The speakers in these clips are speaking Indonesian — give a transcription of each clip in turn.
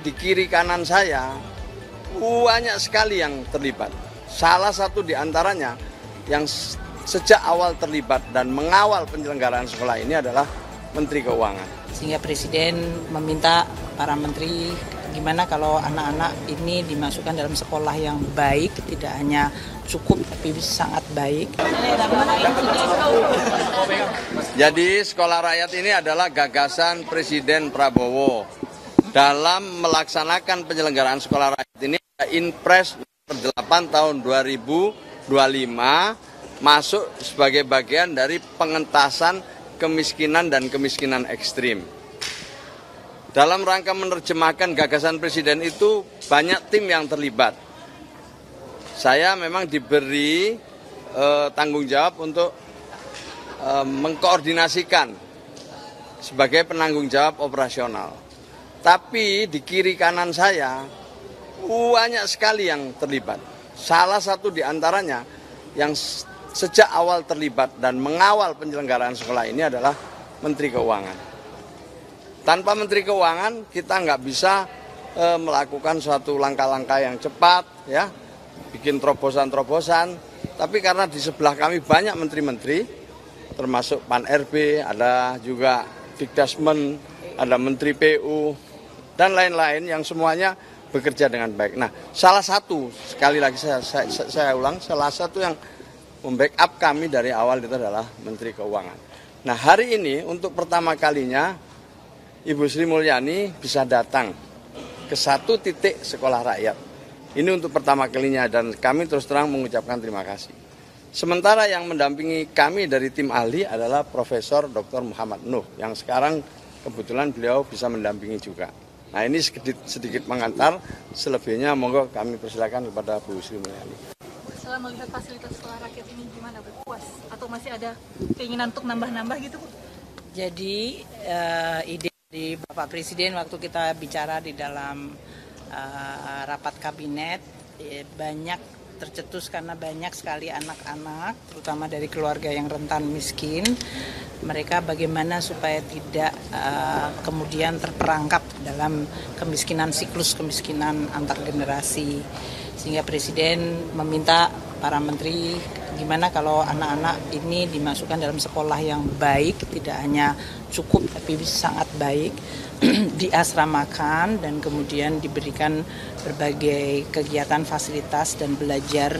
di kiri kanan saya banyak sekali yang terlibat. Salah satu di antaranya yang sejak awal terlibat dan mengawal penyelenggaraan sekolah ini adalah Menteri Keuangan. Sehingga Presiden meminta para menteri gimana kalau anak-anak ini dimasukkan dalam sekolah yang baik, tidak hanya cukup tapi sangat baik. Jadi sekolah rakyat ini adalah gagasan Presiden Prabowo. Dalam melaksanakan penyelenggaraan sekolah rakyat ini, Inpres nomor 8 tahun 2025 masuk sebagai bagian dari pengentasan kemiskinan dan kemiskinan ekstrim. Dalam rangka menerjemahkan gagasan Presiden itu banyak tim yang terlibat. Saya memang diberi tanggung jawab untuk mengkoordinasikan sebagai penanggung jawab operasional. Tapi di kiri kanan saya banyak sekali yang terlibat. Salah satu di antaranya yang sejak awal terlibat dan mengawal penyelenggaraan sekolah ini adalah Menteri Keuangan. Tanpa Menteri Keuangan kita nggak bisa melakukan suatu langkah-langkah yang cepat, ya, bikin terobosan-terobosan. Tapi karena di sebelah kami banyak menteri-menteri, termasuk Pan RB, ada juga Dikdasmen, ada Menteri PU, dan lain-lain yang semuanya bekerja dengan baik. Nah, salah satu, sekali lagi saya ulang, salah satu yang membackup kami dari awal itu adalah Menteri Keuangan. Nah, hari ini untuk pertama kalinya Ibu Sri Mulyani bisa datang ke satu titik sekolah rakyat. Ini untuk pertama kalinya dan kami terus terang mengucapkan terima kasih. Sementara yang mendampingi kami dari tim ahli adalah Profesor Dr. Muhammad Nuh yang sekarang kebetulan beliau bisa mendampingi juga. Nah, ini sedikit mengantar, selebihnya monggo kami persilakan kepada Bu Sri Mulyani. Setelah melihat fasilitas sekolah rakyat ini gimana, Bu? Puas? Atau masih ada keinginan untuk nambah-nambah gitu, Bu? Jadi ide dari Bapak Presiden waktu kita bicara di dalam rapat kabinet banyak tercetus karena banyak sekali anak-anak, terutama dari keluarga yang rentan miskin. Mereka bagaimana supaya tidak kemudian terperangkap dalam kemiskinan, siklus kemiskinan antar generasi. Sehingga Presiden meminta para menteri gimana kalau anak-anak ini dimasukkan dalam sekolah yang baik, tidak hanya cukup tapi sangat baik, diasramakan dan kemudian diberikan berbagai kegiatan, fasilitas dan belajar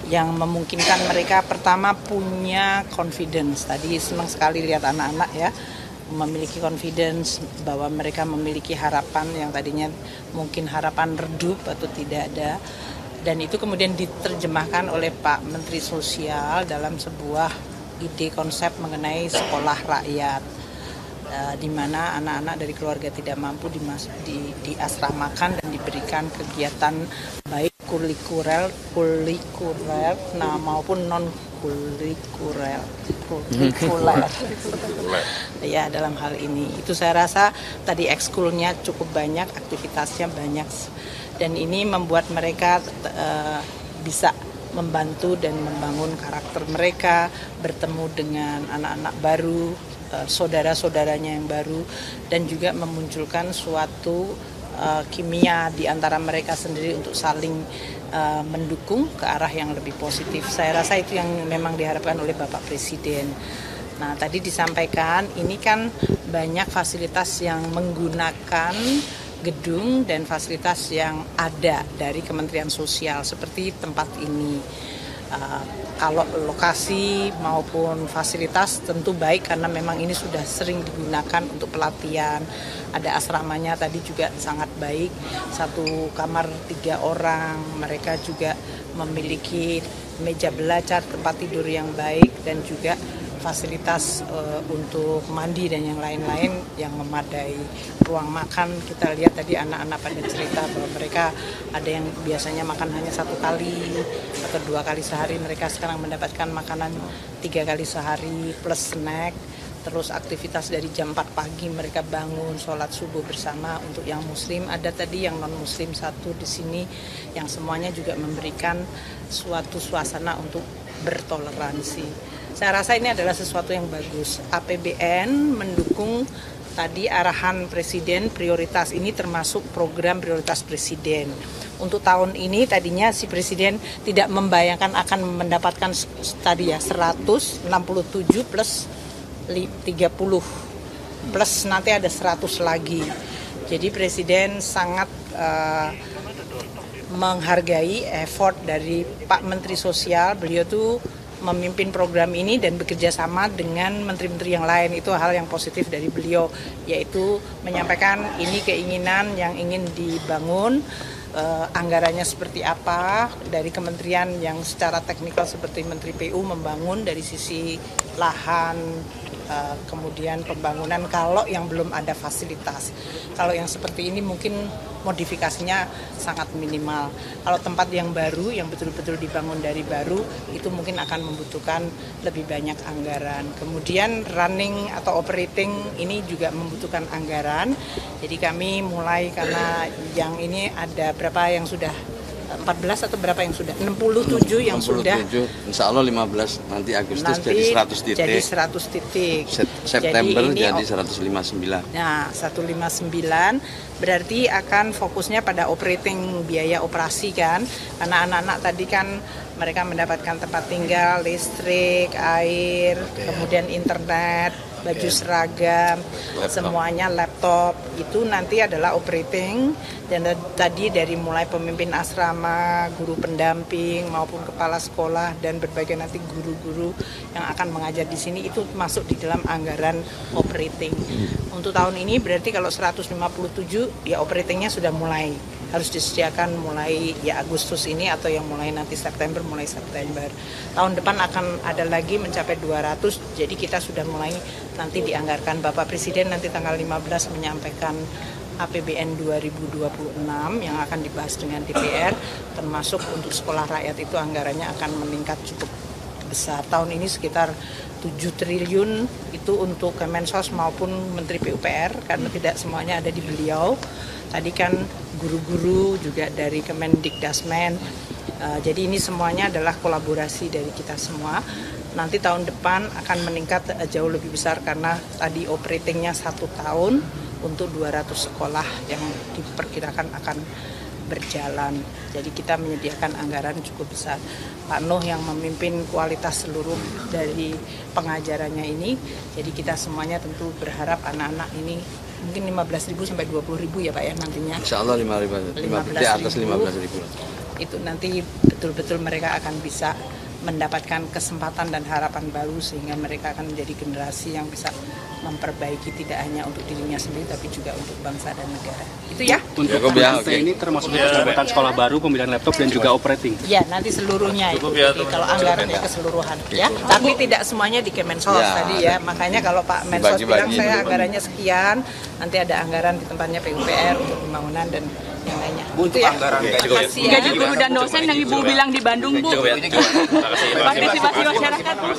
yang memungkinkan mereka pertama punya confidence. Tadi senang sekali lihat anak-anak ya, memiliki confidence bahwa mereka memiliki harapan yang tadinya mungkin harapan redup atau tidak ada. Dan itu kemudian diterjemahkan oleh Pak Menteri Sosial dalam sebuah ide konsep mengenai sekolah rakyat, di mana anak-anak dari keluarga tidak mampu diasramakan dan diberikan kegiatan baik kurikuler maupun non kurikuler ya dalam hal ini. Itu saya rasa tadi ekskulnya cukup banyak, aktivitasnya banyak. Dan ini membuat mereka bisa membantu dan membangun karakter mereka, bertemu dengan anak-anak baru, saudara-saudaranya yang baru, dan juga memunculkan suatu kimia di antara mereka sendiri untuk saling mendukung ke arah yang lebih positif. Saya rasa itu yang memang diharapkan oleh Bapak Presiden. Nah, tadi disampaikan ini kan banyak fasilitas yang menggunakan gedung dan fasilitas yang ada dari Kementerian Sosial seperti tempat ini. Kalau lokasi maupun fasilitas tentu baik karena memang ini sudah sering digunakan untuk pelatihan. Ada asramanya tadi juga sangat baik, 1 kamar 3 orang. Mereka juga memiliki meja belajar, tempat tidur yang baik dan juga fasilitas untuk mandi dan yang lain-lain yang memadai. Ruang makan, kita lihat tadi anak-anak pada cerita bahwa mereka ada yang biasanya makan hanya 1 kali atau 2 kali sehari, mereka sekarang mendapatkan makanan 3 kali sehari plus snack. Terus aktivitas dari jam 4 pagi mereka bangun, sholat subuh bersama. Untuk yang muslim, ada tadi yang non muslim 1 di sini, yang semuanya juga memberikan suatu suasana untuk bertoleransi. Saya rasa ini adalah sesuatu yang bagus. APBN mendukung tadi arahan Presiden prioritas ini termasuk program prioritas Presiden. Untuk tahun ini tadinya si Presiden tidak membayangkan akan mendapatkan tadi ya 167 plus 30 plus nanti ada 100 lagi. Jadi Presiden sangat menghargai effort dari Pak Menteri Sosial. Beliau tuh memimpin program ini dan bekerja sama dengan menteri-menteri yang lain. Itu hal yang positif dari beliau, yaitu menyampaikan ini keinginan yang ingin dibangun, anggarannya seperti apa, dari kementerian yang secara teknikal seperti Menteri PU membangun dari sisi lahan, kemudian pembangunan kalau yang belum ada fasilitas. Kalau yang seperti ini mungkin modifikasinya sangat minimal. Kalau tempat yang baru, yang betul-betul dibangun dari baru, itu mungkin akan membutuhkan lebih banyak anggaran. Kemudian running atau operating ini juga membutuhkan anggaran. Jadi kami mulai karena yang ini ada berapa yang sudah 14 atau berapa yang sudah? 67 yang 67, sudah. Insya Allah 15 nanti Agustus nanti jadi 100 titik. Jadi 100 titik. September jadi 159. Nah, 159 berarti akan fokusnya pada operating, biaya operasi kan. Karena anak-anak tadi kan mereka mendapatkan tempat tinggal, listrik, air, kemudian internet, baju seragam, semuanya laptop, itu nanti adalah operating. Dan tadi dari mulai pemimpin asrama, guru pendamping maupun kepala sekolah dan berbagai nanti guru-guru yang akan mengajar di sini itu masuk di dalam anggaran operating. Untuk tahun ini berarti kalau 157 ya operatingnya sudah mulai harus disediakan mulai ya Agustus ini atau yang mulai nanti September, mulai September. Tahun depan akan ada lagi mencapai 200, jadi kita sudah mulai nanti dianggarkan. Bapak Presiden nanti tanggal 15 menyampaikan APBN 2026 yang akan dibahas dengan DPR, termasuk untuk sekolah rakyat itu anggarannya akan meningkat cukup besar. Tahun ini sekitar 7 triliun itu untuk Kemensos maupun Menteri PUPR, karena tidak semuanya ada di beliau. Tadi kan guru-guru juga dari Kemendikdasmen. Jadi ini semuanya adalah kolaborasi dari kita semua. Nanti tahun depan akan meningkat jauh lebih besar karena tadi operatingnya 1 tahun untuk 200 sekolah yang diperkirakan akan berjalan. Jadi kita menyediakan anggaran cukup besar. Pak Nuh yang memimpin kualitas seluruh dari pengajarannya ini. Jadi kita semuanya tentu berharap anak-anak ini mungkin 15.000 sampai 20.000 ya Pak ya nantinya. Insya Allah 15.000 di atas 15.000. Itu nanti betul-betul mereka akan bisa mendapatkan kesempatan dan harapan baru sehingga mereka akan menjadi generasi yang bisa memperbaiki tidak hanya untuk dirinya sendiri tapi juga untuk bangsa dan negara. Itu ya. Untuk ini termasuk pengadaan sekolah baru, pembelian laptop dan juga operating. Ya, nanti seluruhnya itu. Kalau anggarannya keseluruhan ya. Tapi tidak semuanya di Kemensos tadi ya. Makanya kalau Pak Mensos bilang saya anggarannya sekian, nanti ada anggaran di tempatnya PUPR untuk pembangunan dan yang lainnya. Untuk anggaran gaji guru dan dosen yang Ibu bilang di Bandung, Bu. Partisipasi masyarakat, Bu.